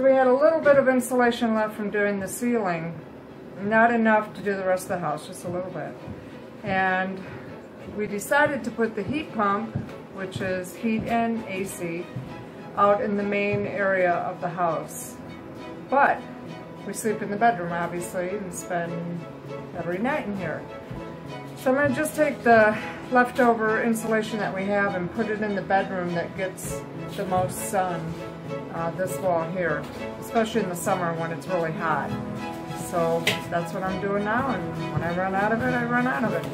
So we had a little bit of insulation left from doing the ceiling. Not enough to do the rest of the house, just a little bit. And we decided to put the heat pump, which is heat and AC, out in the main area of the house. But we sleep in the bedroom, obviously, and spend every night in here. So I'm going to just take the leftover insulation that we have and put it in the bedroom that gets the most sun, this wall here, especially in the summer when it's really hot. So that's what I'm doing now, and when I run out of it, I run out of it.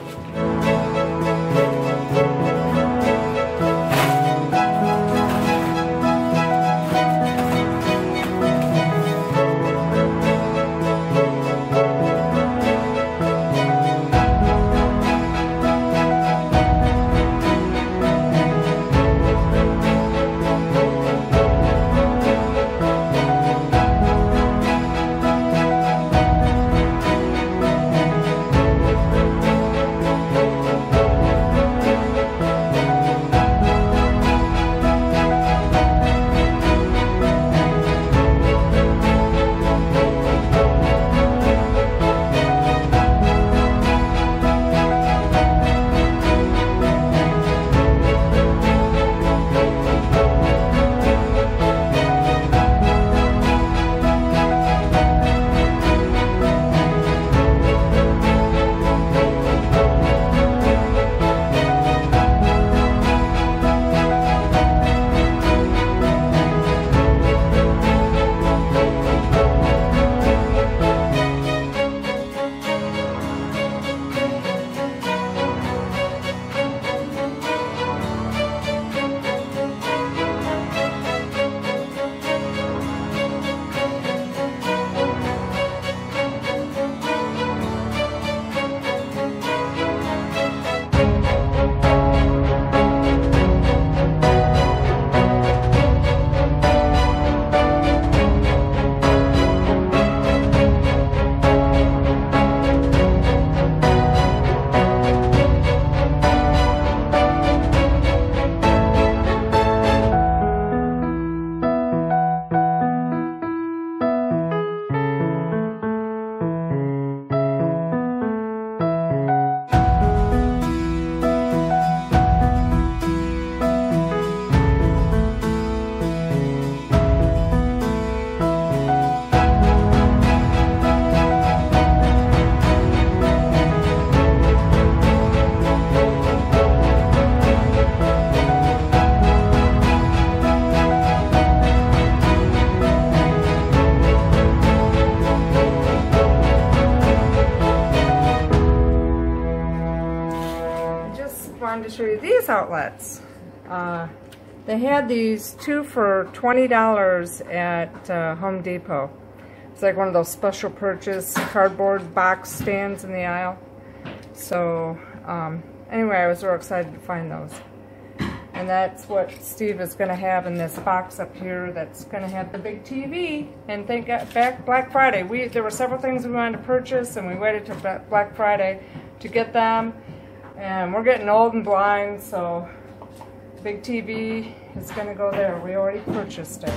To show you these outlets. They had these two for $20 at Home Depot. It's like one of those special purchase cardboard box stands in the aisle. So anyway, I was real excited to find those. And that's what Steve is going to have in this box up here that's going to have the big TV. And thank God, back Black Friday, there were several things we wanted to purchase, and we waited till Black Friday to get them. And we're getting old and blind, so big TV is going to go there. We already purchased it.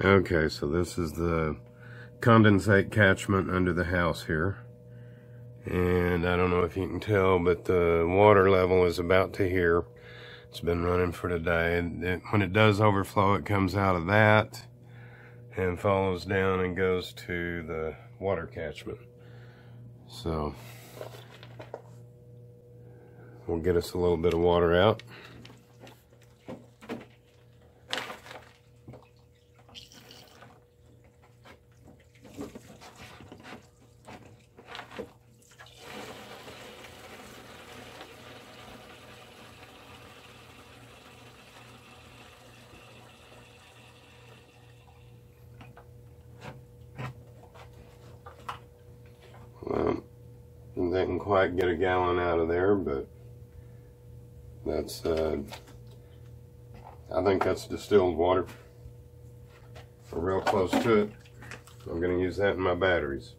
Okay, so this is the condensate catchment under the house here. And I don't know if you can tell, but the water level is about to here. It's been running for today. When it does overflow, it comes out of that and follows down and goes to the water catchment. So we'll get us a little bit of water out. Well, didn't quite get a gallon out of there, but that's, I think that's distilled water. We're real close to it. I'm going to use that in my batteries.